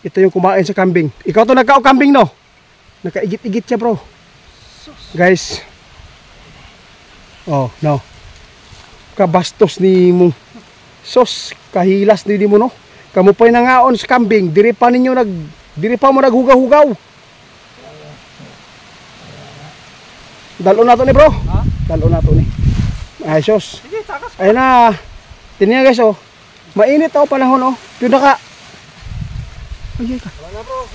Ito yung kumain sa kambing. Ikaw to nagkao-kambing, no? Nakaigit-igit siya, bro. Guys. Oh, no. Kabastos ni mo. Sos, kahilas ni mo, no? Kamu pa'y nangaon sa kambing. Diri pa mo naghugaw-hugaw. Dalo na to ni, bro. Ha? Dalo na to ni. Ay, sos. Sige, takas. Ayun na. Tingnan guys, oh. Mainit ako panahon, oh. Yun na ka. Ay, ka.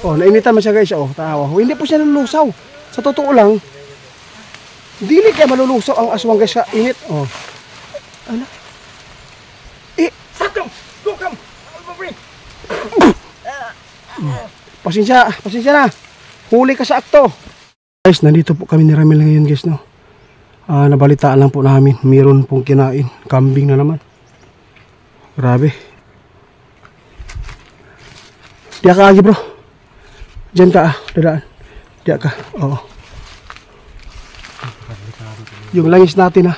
Oh, nainitan mo siya guys, oh. Tawa. Oh, hindi po siya nalulusaw. Sa totoo lang, dili kaya malulusaw ang aswang guys sa init. Oh. Ano? Sakam! Tukam! Pasensya na. Huli ka sa akto. Guys, nandito po kami ni Ramil ngayon guys, no. Nabalitaan lang po namin, mayroon pong kinain. Kambing na naman. Grabe. Diya ka lagi, bro. Diyan ka, dadaan. Diya ka, oo. Yung langis natin, ha.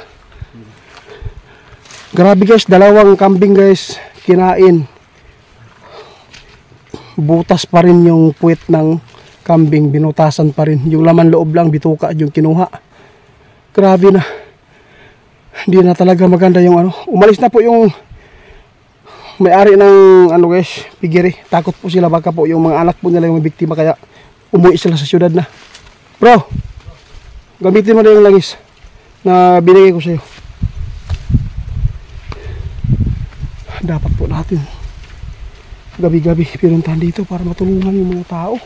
Grabe guys, dalawang kambing guys, kinain. Butas pa rin yung puwet ng kambing, binutasan pa rin. Yung laman loob lang, bituka yung kinuha. Grabe na. Hindi na talaga maganda yung ano. Umalis na po yung may-ari ng ano guys, pigiri. Takot po sila baka po yung mga anak po nila yung biktima, kaya umuwi sila sa syudad na. Bro, gamitin mo na yung langis na binigay ko sa'yo. Dapat po natin gabi-gabi pinuntahan dito para matulungan yung mga tao.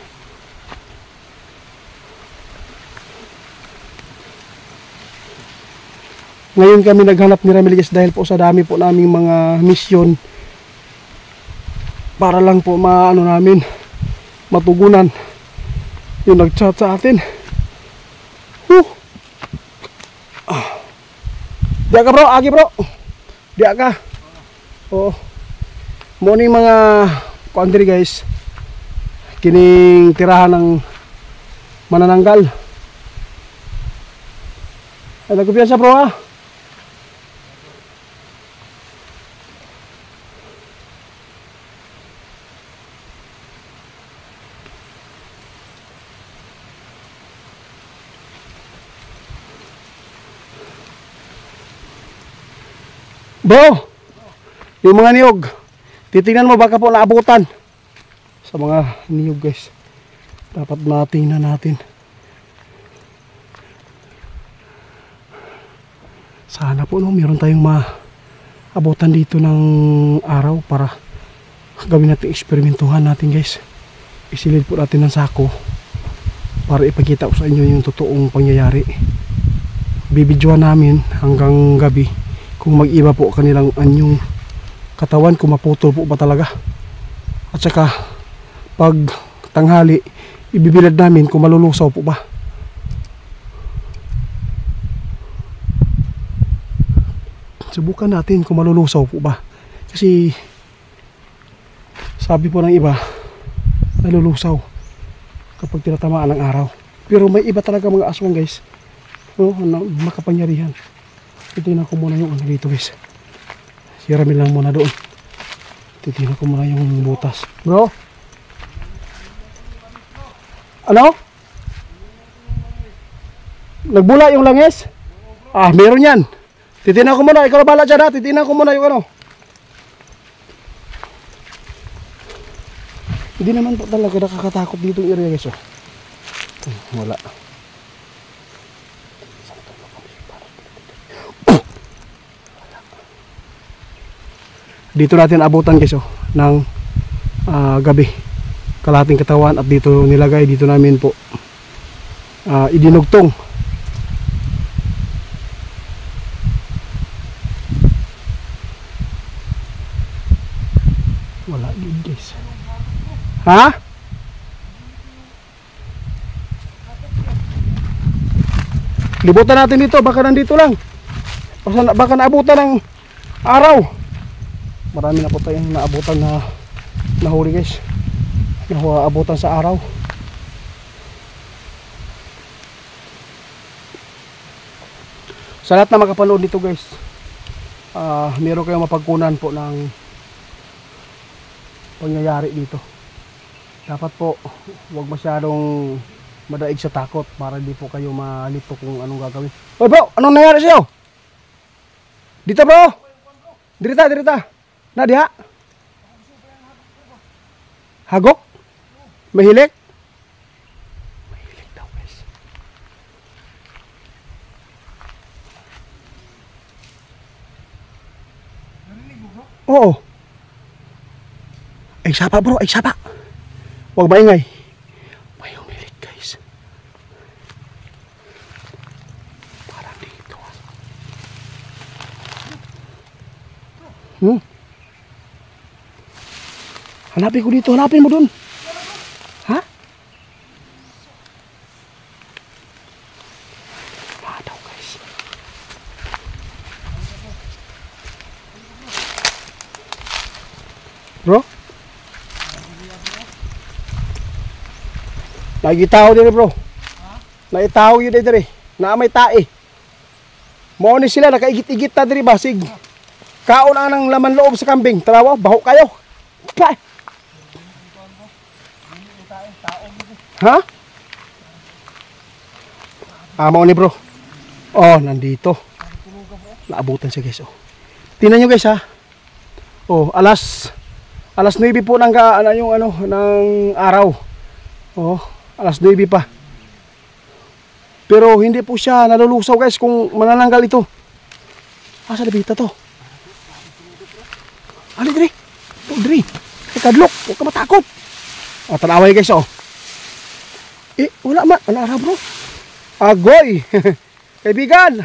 Ngayon kami naghanap ni Ramilles dahil po sa dami po naming mga misyon para lang po matugunan yung nag-chat sa atin. Diya ka bro, agi bro. Diya ka. Oo. Muna yung mga country guys, kining tirahan ng manananggal. Ay, nagkupiyansa bro ha. Bro, yung mga niyog, titingnan mo baka po naabutan. Sa mga niyog guys, dapat matingnan natin. Sana po no, meron tayong maabutan dito ng araw para gawin natin, eksperimentuhan natin guys. Isilid po natin ng sako para ipakita ko sa inyo yung totoong pangyayari. Bibidyoan namin hanggang gabi kung mag-iba po kanilang anyong katawan, kung maputol po ba talaga. At saka pag tanghali, ibibilad namin kung malulusaw po ba. Subukan natin kung malulusaw po ba. Kasi sabi po ng iba, nalulusaw kapag tinatamaan ng araw. Pero may iba talaga mga aswang guys, makapangyarihan. Titignan ko muna yung ano dito guys. Siramin lang muna doon. Titignan ko muna yung butas. Bro? Ano? Nagbula yung langis? Ah, meron yan. Titignan ko muna. Ikaw na bala dyan ha. Titignan ko muna yung ano. Hindi naman po talaga nakakatakot dito yung area guys. Oh. Wala. Dito natin abutan guys ng gabi, kalahating katawan, at dito nilagay, dito namin po idinugtong. Wala din guys. Ha? Libutan natin dito, baka nandito lang, baka naabutan ng araw. Marami na po tayong naabutan na nahuli guys, naabutan sa araw. Sa lahat na makapanood nito guys, meron kayong mapagkunan po ng pangyayari dito. dapat po huwag masyadong madaig sa takot para hindi po kayo malito kung anong gagawin. Hoy bro, anong nangyari sa'yo? Dito bro! Dirita, dirita! Na diha? Hagok? Mahilik? Mahilik daw guys. Oo. Ay sapa bro, ay sapa. Huwag maingay. May humilik guys. Parang dito. Hanapin ko dito, hanapin mo dun. Ha? Madaw guys. Bro? Nagitaw din bro. Naitaw yun din na may tae. Mao ni sila nakaigit-igit ta diri basig. Kaon ang laman loob sa kambing. Tarawa, baho kayo. Bye. Ha? Mao ni bro. Oh, nandito. Naabutan siya guys. Oh. Tingnan nyo guys ha. Oh, alas 9 po ng ng araw. Oh, alas 9 pa. Pero hindi po siya nalulusaw guys kung manananggal ito. Asa labita to? Ali diri. To diri. Kadlok, huwag ka matakot. Oh, tanaway guys oh. Wala man, ano araw bro? Agoy. Kaibigan.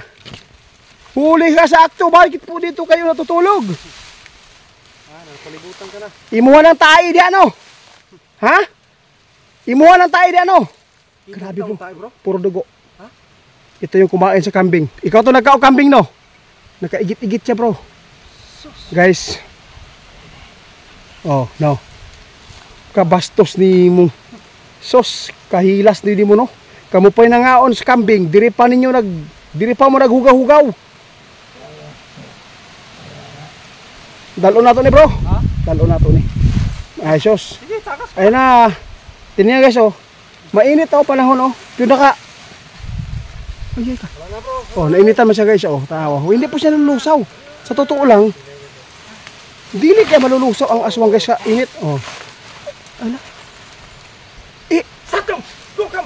Huli ka sa akto, bakit po dito kayo natutulog? Napalibutan ka na. Imuha ng tae di ano? Ha? Imuha ng tae di ano? Grabe bro. Puro dugo. Ha? Ito yung kumain sa kambing. Ikaw to nagkao-kambing no? Nakaigit-igit siya bro. Guys. Oh, no. Kabastos ni mo. Sos, kahilas ni mo no. Kamu pa'y nangaon sa kambing, diri pa mo naghugaw-hugaw. Dalo na to ni bro. Ha? Dalo na to ni. Ay sos. Sige, takas. Ayun na. Tingnan guys oh. Mainit oh panahon oh. Yun na ka. Ay ka. Wala na bro. Oh, nainitan mo siya guys oh. Tawa. Hindi po siya nalulusaw. Sa totoo lang, dili kaya malulusaw ang aswang guys sa init oh. Ano? Sakam! Gukam!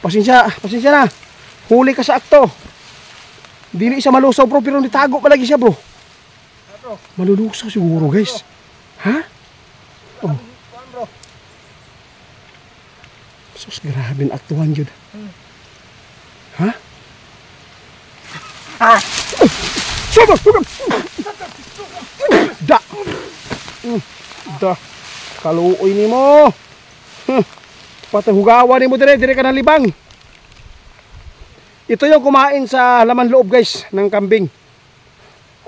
Pasensya na. Huli ka sa akto. Dili siya malusaw bro, pero nitago pa lagi siya bro. Malulusaw siguro guys. Ha? Oh. Sus, grabe ang aktuhan yun. Ha? Sabag! Da! Kaluoy ni mo. Pati hugawan ni mo dire ka ng libang. Ito yung kumain sa laman loob guys ng kambing.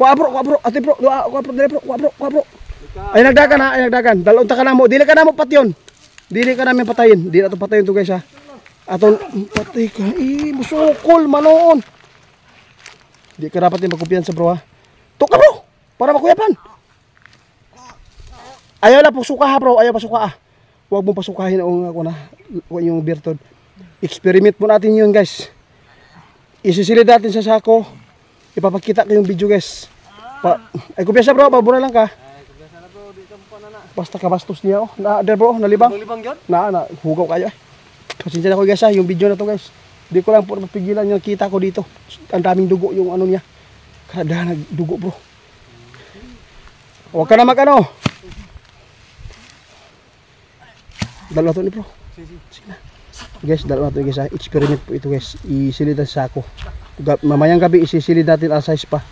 Kuha bro, ate bro, kuha bro, dire bro. Ay nagdagan. Dalawang ta ka na mo. Dili ka na mo patyon. Dili ka namin patayin. Dili na to patayin to guys ha. Aton patay ka. Musukol manoon. Di ka dapat yung magkumpiyansa bro ha. Tuka bro, para makuyapan. Ayaw na pasuka ha bro, ayaw pasuka ah. Huwag mong pasukahin yung birtod. Experiment po natin yun guys. Isisilid natin sa sako. Ipapakita ko yung video guys. Ay kumpiyansa bro, pabura lang ka. Basta kabastos niya oh. Na bro, nalibang. Nalibang yun? Na hugaw kayo eh. Pasensya na ko guys ha, yung video na to guys. Di ko lang po mapigilan yung kita ko dito. Ang daming dugo yung ano niya. Kada nagdugo bro. Huwag ka na dalawa to ni bro. Sige na. Guys, dalawa to guys ha. Experiment po ito guys. Isilid sa sako. Mamayang gabi isisilid natin ang size pa.